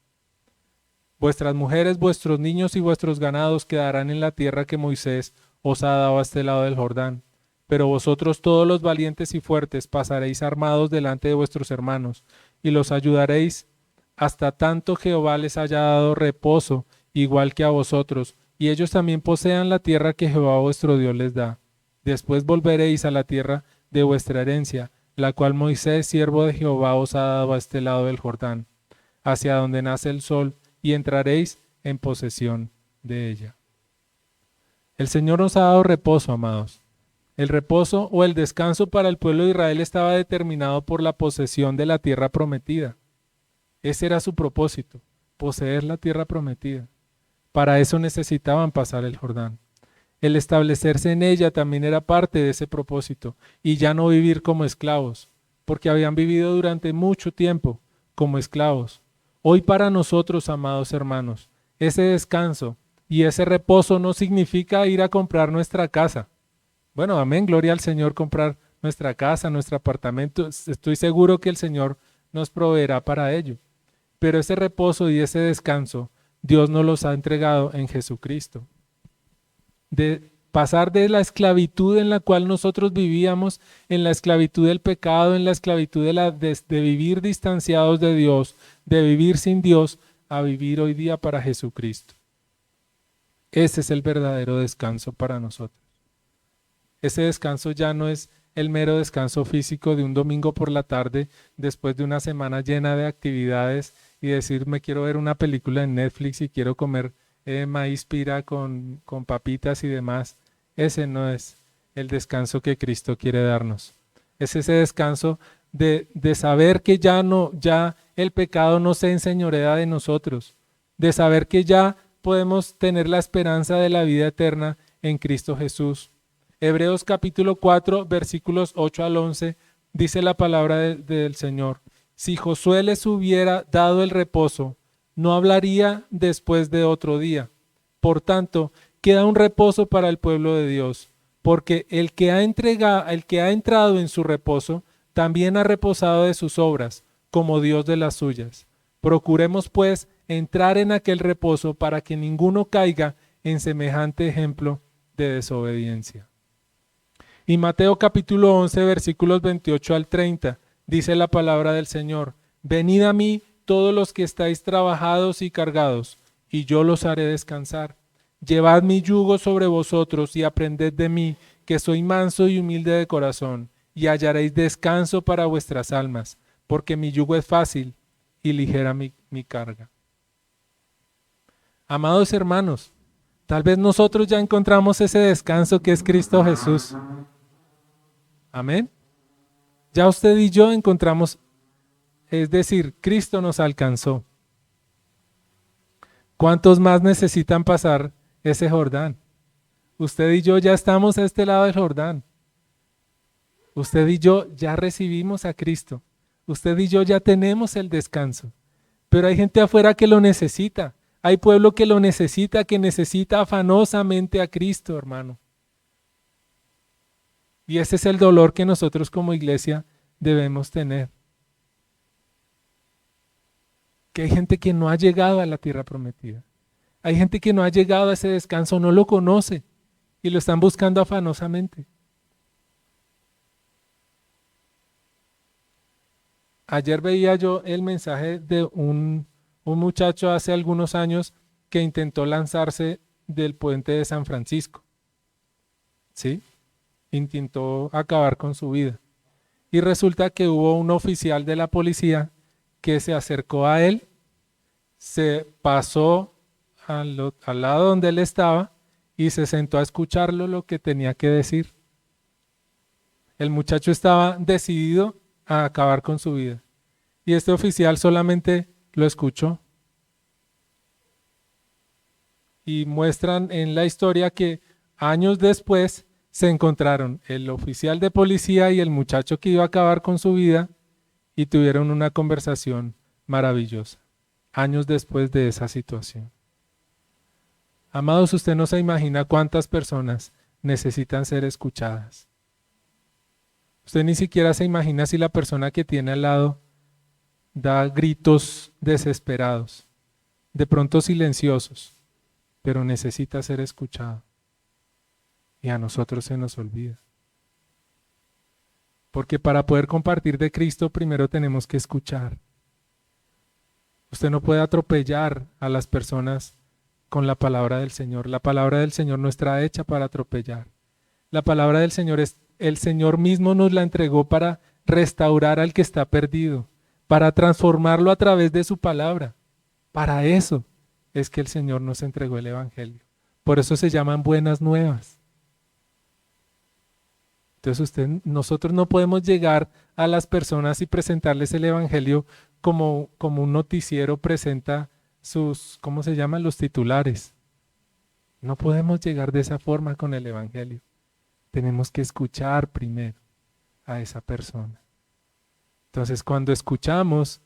Vuestras mujeres, vuestros niños y vuestros ganados quedarán en la tierra que Moisés os ha dado a este lado del Jordán. Pero vosotros todos los valientes y fuertes pasaréis armados delante de vuestros hermanos y los ayudaréis hasta tanto Jehová les haya dado reposo igual que a vosotros, y ellos también posean la tierra que Jehová vuestro Dios les da. Después volveréis a la tierra de vuestra herencia, la cual Moisés, siervo de Jehová, os ha dado a este lado del Jordán, hacia donde nace el sol, y entraréis en posesión de ella. El Señor nos ha dado reposo, amados. El reposo o el descanso para el pueblo de Israel estaba determinado por la posesión de la tierra prometida. Ese era su propósito, poseer la tierra prometida. Para eso necesitaban pasar el Jordán. El establecerse en ella también era parte de ese propósito, y ya no vivir como esclavos, porque habían vivido durante mucho tiempo como esclavos. Hoy para nosotros, amados hermanos, ese descanso y ese reposo no significa ir a comprar nuestra casa. Bueno, amén, gloria al Señor, comprar nuestra casa, nuestro apartamento. Estoy seguro que el Señor nos proveerá para ello. Pero ese reposo y ese descanso, Dios nos los ha entregado en Jesucristo. De pasar de la esclavitud en la cual nosotros vivíamos, en la esclavitud del pecado, en la esclavitud de vivir distanciados de Dios, de vivir sin Dios, a vivir hoy día para Jesucristo. Ese es el verdadero descanso para nosotros. Ese descanso ya no es el mero descanso físico de un domingo por la tarde después de una semana llena de actividades y decir: me quiero ver una película en Netflix y quiero comer maíz pira con papitas y demás. Ese no es el descanso que Cristo quiere darnos. Es ese descanso de saber que ya el pecado no se enseñorea de nosotros, de saber que ya podemos tener la esperanza de la vida eterna en Cristo Jesús. Hebreos capítulo 4, versículos 8 al 11, dice la palabra del Señor: si Josué les hubiera dado el reposo, no hablaría después de otro día. Por tanto, queda un reposo para el pueblo de Dios, porque el que ha entrado en su reposo, también ha reposado de sus obras, como Dios de las suyas. Procuremos, pues, entrar en aquel reposo para que ninguno caiga en semejante ejemplo de desobediencia. Y Mateo capítulo 11, versículos 28 al 30, dice la palabra del Señor: venid a mí todos los que estáis trabajados y cargados, y yo los haré descansar. Llevad mi yugo sobre vosotros y aprended de mí, que soy manso y humilde de corazón, y hallaréis descanso para vuestras almas, porque mi yugo es fácil y ligera mi carga. Amados hermanos, tal vez nosotros ya encontramos ese descanso que es Cristo Jesús. Amén. Ya usted y yo encontramos, es decir, Cristo nos alcanzó. ¿Cuántos más necesitan pasar ese Jordán? Usted y yo ya estamos a este lado del Jordán. Usted y yo ya recibimos a Cristo. Usted y yo ya tenemos el descanso. Pero hay gente afuera que lo necesita. Hay pueblo que lo necesita, que necesita afanosamente a Cristo, hermano. Y ese es el dolor que nosotros como iglesia debemos tener. Que hay gente que no ha llegado a la tierra prometida. Hay gente que no ha llegado a ese descanso, no lo conoce y lo están buscando afanosamente. Ayer veía yo el mensaje de un muchacho hace algunos años que intentó lanzarse del puente de San Francisco. ¿Sí? Intentó acabar con su vida. Y resulta que hubo un oficial de la policía que se acercó a él, se pasó al lado donde él estaba y se sentó a escucharlo lo que tenía que decir. El muchacho estaba decidido a acabar con su vida. Y este oficial solamente lo escuchó. Y muestran en la historia que años después se encontraron el oficial de policía y el muchacho que iba a acabar con su vida y tuvieron una conversación maravillosa, años después de esa situación. Amados, usted no se imagina cuántas personas necesitan ser escuchadas. Usted ni siquiera se imagina si la persona que tiene al lado da gritos desesperados, de pronto silenciosos, pero necesita ser escuchado. Y a nosotros se nos olvida. Porque para poder compartir de Cristo primero tenemos que escuchar. Usted no puede atropellar a las personas con la palabra del Señor. La palabra del Señor no está hecha para atropellar. La palabra del Señor es, el Señor mismo nos la entregó para restaurar al que está perdido, para transformarlo a través de su palabra. Para eso es que el Señor nos entregó el Evangelio. Por eso se llaman buenas nuevas. Entonces nosotros no podemos llegar a las personas y presentarles el Evangelio como un noticiero presenta sus, ¿cómo se llaman? Los titulares. No podemos llegar de esa forma con el Evangelio. Tenemos que escuchar primero a esa persona. Entonces cuando escuchamos,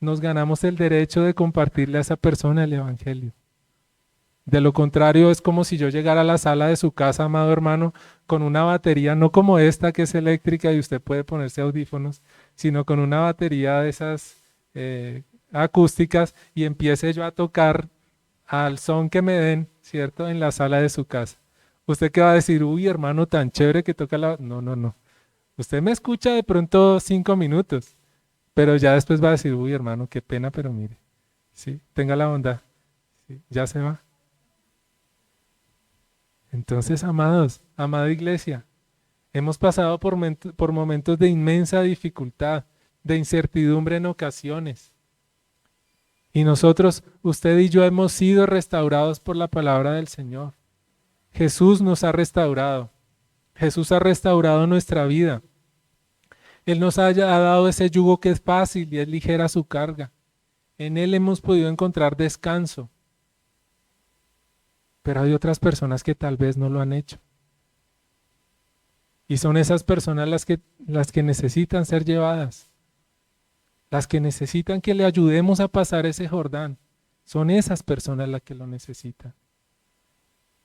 nos ganamos el derecho de compartirle a esa persona el Evangelio. De lo contrario, es como si yo llegara a la sala de su casa, amado hermano, con una batería, no como esta que es eléctrica y usted puede ponerse audífonos, sino con una batería de esas acústicas y empiece yo a tocar al son que me den, ¿cierto? En la sala de su casa. ¿Usted qué va a decir? Uy, hermano, tan chévere que toca la... No, no, no. Usted me escucha de pronto 5 minutos, pero ya después va a decir, uy, hermano, qué pena, pero mire, ¿sí? Tenga la bondad. ¿Sí? Ya se va. Entonces, amados, amada iglesia, hemos pasado por momentos de inmensa dificultad, de incertidumbre en ocasiones. Y nosotros, usted y yo, hemos sido restaurados por la palabra del Señor. Jesús nos ha restaurado. Jesús ha restaurado nuestra vida. Él nos ha dado ese yugo que es fácil y es ligera su carga. En Él hemos podido encontrar descanso. Pero hay otras personas que tal vez no lo han hecho. Y son esas personas las que necesitan ser llevadas. Las que necesitan que le ayudemos a pasar ese Jordán. Son esas personas las que lo necesitan.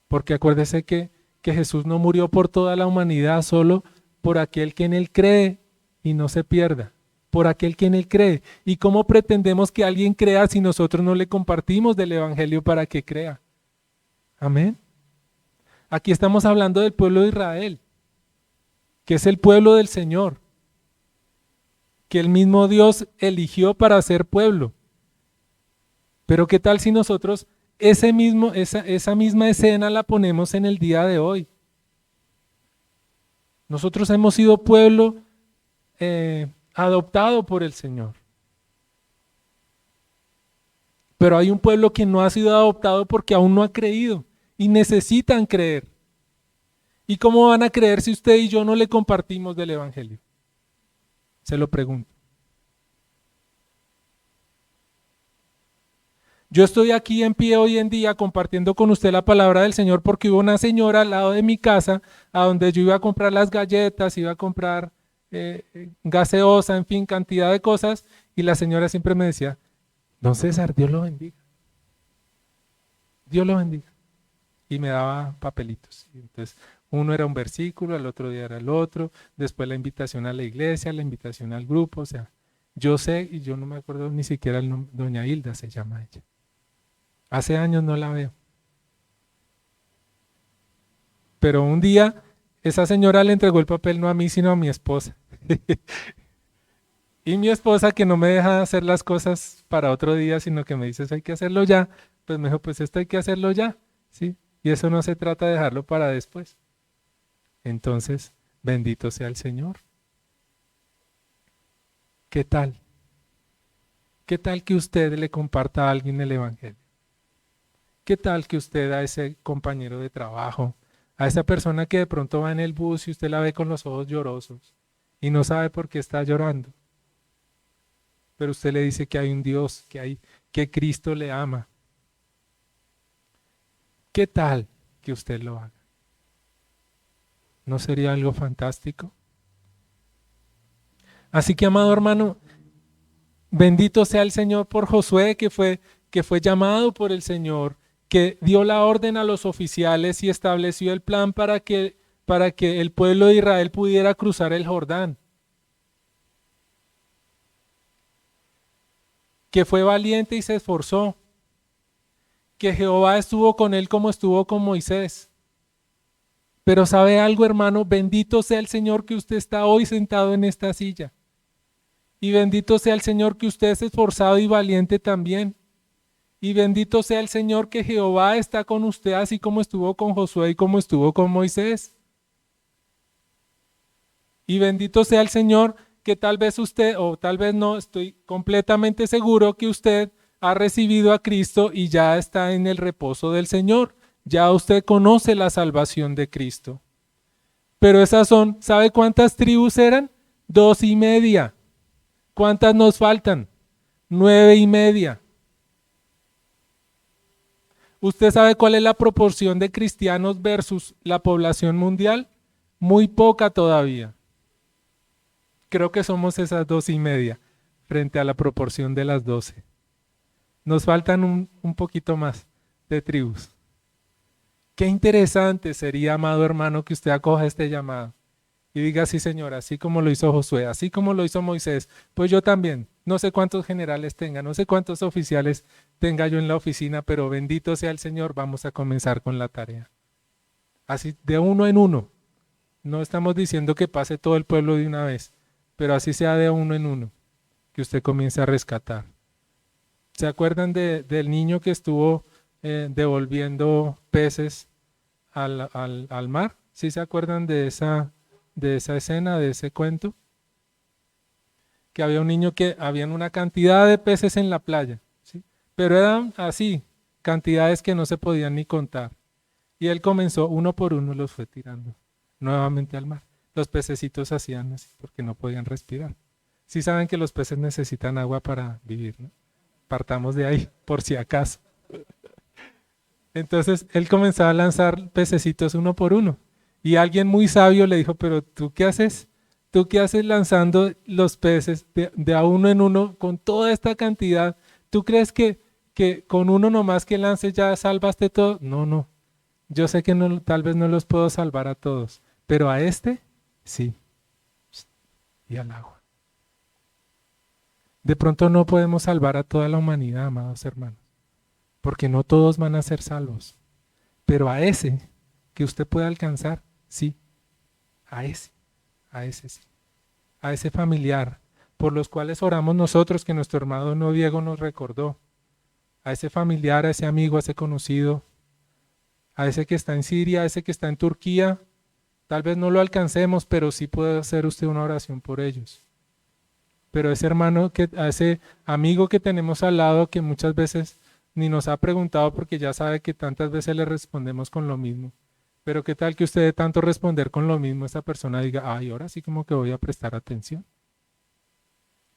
Porque acuérdese que Jesús no murió por toda la humanidad, solo por aquel que en Él cree y no se pierda. Por aquel que en Él cree. ¿Y cómo pretendemos que alguien crea si nosotros no le compartimos del Evangelio para que crea? Amén. Aquí estamos hablando del pueblo de Israel. que es el pueblo del Señor, que el mismo Dios eligió para ser pueblo. Pero ¿qué tal si nosotros esa misma escena la ponemos en el día de hoy? Nosotros hemos sido pueblo adoptado por el Señor. Pero hay un pueblo que no ha sido adoptado porque aún no ha creído y necesitan creer. ¿Y cómo van a creer si usted y yo no le compartimos del Evangelio? Se lo pregunto. Yo estoy aquí en pie hoy en día compartiendo con usted la palabra del Señor porque hubo una señora al lado de mi casa a donde yo iba a comprar las galletas, iba a comprar gaseosa, en fin, cantidad de cosas, y la señora siempre me decía, don César, Dios lo bendiga. Dios lo bendiga. Y me daba papelitos. Entonces, uno era un versículo, el otro día era el otro, después la invitación a la iglesia, la invitación al grupo, o sea, yo sé, y yo no me acuerdo ni siquiera el nombre, doña Hilda se llama ella. Hace años no la veo. Pero un día esa señora le entregó el papel no a mí, sino a mi esposa. Y mi esposa, que no me deja hacer las cosas para otro día, sino que me dice, eso hay que hacerlo ya, pues me dijo, pues esto hay que hacerlo ya, ¿sí? Y eso no se trata de dejarlo para después. Entonces, bendito sea el Señor. ¿Qué tal? ¿Qué tal que usted le comparta a alguien el Evangelio? ¿Qué tal que usted a ese compañero de trabajo, a esa persona que de pronto va en el bus y usted la ve con los ojos llorosos y no sabe por qué está llorando? Pero usted le dice que hay un Dios, que Cristo le ama. ¿Qué tal que usted lo haga? ¿No sería algo fantástico? Así que, amado hermano, bendito sea el Señor por Josué, que fue llamado por el Señor, que dio la orden a los oficiales y estableció el plan para que el pueblo de Israel pudiera cruzar el Jordán. Que fue valiente y se esforzó. Que Jehová estuvo con él como estuvo con Moisés. Pero ¿sabe algo, hermano? Bendito sea el Señor que usted está hoy sentado en esta silla. Y bendito sea el Señor que usted es esforzado y valiente también. Y bendito sea el Señor que Jehová está con usted así como estuvo con Josué y como estuvo con Moisés. Y bendito sea el Señor que tal vez usted, o tal vez no, estoy completamente seguro que usted ha recibido a Cristo y ya está en el reposo del Señor. Ya usted conoce la salvación de Cristo. Pero esas son, ¿sabe cuántas tribus eran? 2:30. ¿Cuántas nos faltan? 9:30. ¿Usted sabe cuál es la proporción de cristianos versus la población mundial? Muy poca todavía. Creo que somos esas 2:30 frente a la proporción de las 12. Nos faltan un poquito más de tribus. Qué interesante sería, amado hermano, que usted acoja este llamado y diga, sí, Señor, así como lo hizo Josué, así como lo hizo Moisés, pues yo también. No sé cuántos generales tenga, no sé cuántos oficiales tenga yo en la oficina, pero bendito sea el Señor, vamos a comenzar con la tarea. Así, de uno en uno. No estamos diciendo que pase todo el pueblo de una vez, pero así sea de uno en uno, que usted comience a rescatar. ¿Se acuerdan del niño que estuvo devolviendo peces al mar? ¿Sí se acuerdan de esa escena, de ese cuento? Que había un niño que habían una cantidad de peces en la playa, ¿sí? Pero eran así, cantidades que no se podían ni contar. Y él comenzó, uno por uno los fue tirando nuevamente al mar. Los pececitos hacían así porque no podían respirar. Sí saben que los peces necesitan agua para vivir, ¿no? Partamos de ahí, por si acaso. Entonces él comenzó a lanzar pececitos uno por uno. Y alguien muy sabio le dijo, pero ¿tú qué haces? ¿Tú qué haces lanzando los peces de a uno en uno con toda esta cantidad? ¿Tú crees que con uno nomás que lances ya salvaste todo? No, no. Yo sé que no, tal vez no los puedo salvar a todos, pero a este sí. Y al agua. De pronto no podemos salvar a toda la humanidad, amados hermanos, porque no todos van a ser salvos. Pero a ese que usted puede alcanzar, sí, a ese. a ese sí, a ese familiar, por los cuales oramos nosotros, que nuestro hermano Diego nos recordó, a ese familiar, a ese amigo, a ese conocido, a ese que está en Siria, a ese que está en Turquía. Tal vez no lo alcancemos, pero sí puede hacer usted una oración por ellos. Pero ese hermano, a ese amigo que tenemos al lado, que muchas veces ni nos ha preguntado porque ya sabe que tantas veces le respondemos con lo mismo. Pero qué tal que usted de tanto responder con lo mismo, esa persona diga, ay, ahora sí como que voy a prestar atención.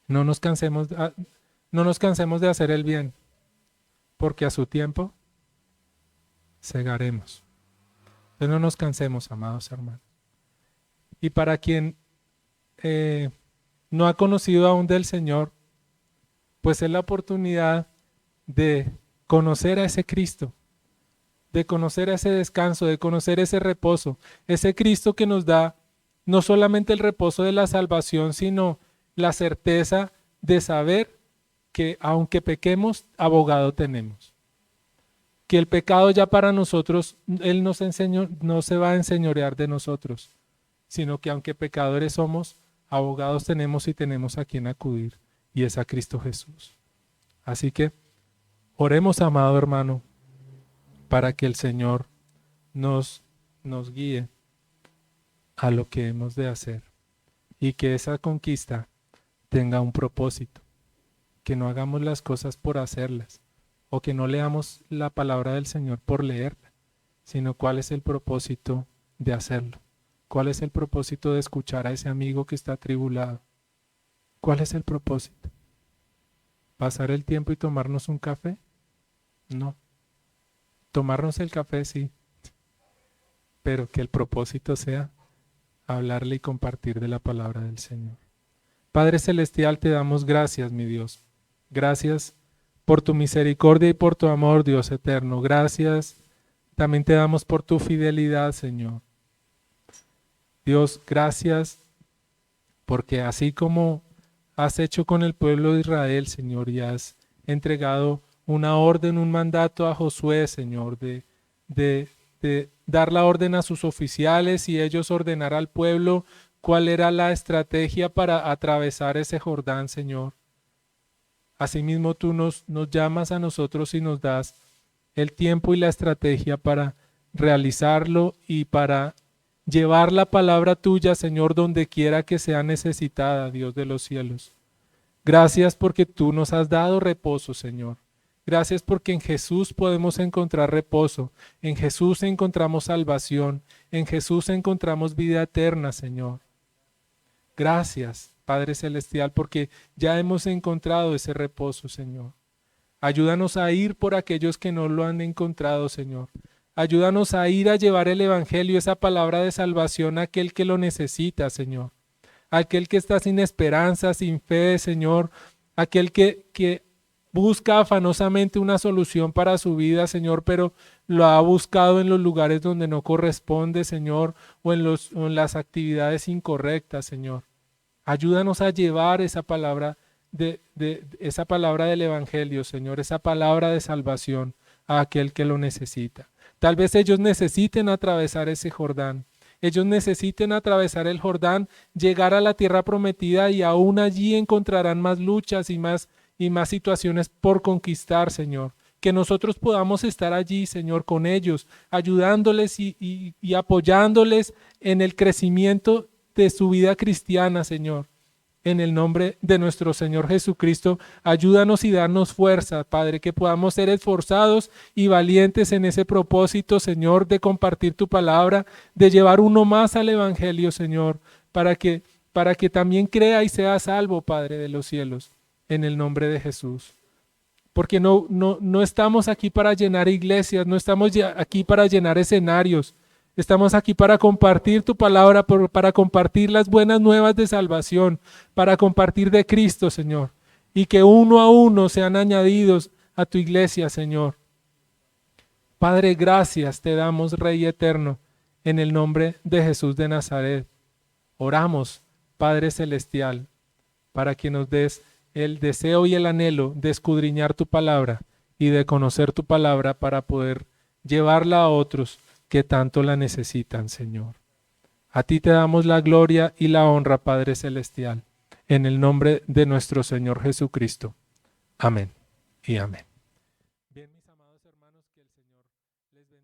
No nos cansemos, no nos cansemos de hacer el bien, porque a su tiempo segaremos. Entonces no nos cansemos, amados hermanos. Y para quien no ha conocido aún del Señor, pues es la oportunidad de conocer a ese Cristo, de conocer ese descanso, de conocer ese reposo, ese Cristo que nos da no solamente el reposo de la salvación, sino la certeza de saber que aunque pequemos, abogado tenemos. Que el pecado ya para nosotros, Él no se va a enseñorear de nosotros, sino que aunque pecadores somos, abogados tenemos y tenemos a quien acudir, y es a Cristo Jesús. Así que oremos, amado hermano, para que el Señor nos guíe a lo que hemos de hacer y que esa conquista tenga un propósito, que no hagamos las cosas por hacerlas o que no leamos la palabra del Señor por leerla, sino cuál es el propósito de hacerlo, cuál es el propósito de escuchar a ese amigo que está atribulado, cuál es el propósito. ¿Pasar el tiempo y tomarnos un café? No. Tomarnos el café sí, pero que el propósito sea hablarle y compartir de la palabra del Señor. Padre Celestial, te damos gracias, mi Dios. Gracias por tu misericordia y por tu amor, Dios eterno. Gracias también te damos por tu fidelidad, Señor. Dios, gracias porque así como has hecho con el pueblo de Israel, Señor, y has entregado una orden, un mandato a Josué, Señor, de dar la orden a sus oficiales y ellos ordenar al pueblo cuál era la estrategia para atravesar ese Jordán, Señor. Asimismo, tú nos llamas a nosotros y nos das el tiempo y la estrategia para realizarlo y para llevar la palabra tuya, Señor, donde quiera que sea necesitada, Dios de los cielos. Gracias porque tú nos has dado reposo, Señor. Gracias porque en Jesús podemos encontrar reposo, en Jesús encontramos salvación, en Jesús encontramos vida eterna, Señor. Gracias, Padre Celestial, porque ya hemos encontrado ese reposo, Señor. Ayúdanos a ir por aquellos que no lo han encontrado, Señor. Ayúdanos a ir a llevar el Evangelio, esa palabra de salvación a aquel que lo necesita, Señor. Aquel que está sin esperanza, sin fe, Señor. Aquel que busca afanosamente una solución para su vida, Señor, pero lo ha buscado en los lugares donde no corresponde, Señor, o en las actividades incorrectas, Señor. Ayúdanos a llevar esa palabra esa palabra del Evangelio, Señor, esa palabra de salvación a aquel que lo necesita. Tal vez ellos necesiten atravesar ese Jordán. Ellos necesiten atravesar el Jordán, llegar a la tierra prometida y aún allí encontrarán más luchas y más situaciones por conquistar, Señor. Que nosotros podamos estar allí, Señor, con ellos, ayudándoles y apoyándoles en el crecimiento de su vida cristiana, Señor. En el nombre de nuestro Señor Jesucristo, ayúdanos y danos fuerza, Padre, que podamos ser esforzados y valientes en ese propósito, Señor, de compartir tu palabra, de llevar uno más al Evangelio, Señor, para que también crea y sea salvo, Padre de los cielos, en el nombre de Jesús. Porque no estamos aquí para llenar iglesias, no estamos aquí para llenar escenarios. Estamos aquí para compartir tu palabra, para compartir las buenas nuevas de salvación, para compartir de Cristo, Señor. Y que uno a uno sean añadidos a tu iglesia, Señor. Padre, gracias te damos, Rey eterno, en el nombre de Jesús de Nazaret. Oramos, Padre Celestial, para que nos des el deseo y el anhelo de escudriñar tu palabra y de conocer tu palabra para poder llevarla a otros que tanto la necesitan, Señor. A ti te damos la gloria y la honra, Padre Celestial, en el nombre de nuestro Señor Jesucristo. Amén y amén. Bien, mis amados hermanos, que el Señor les bendiga.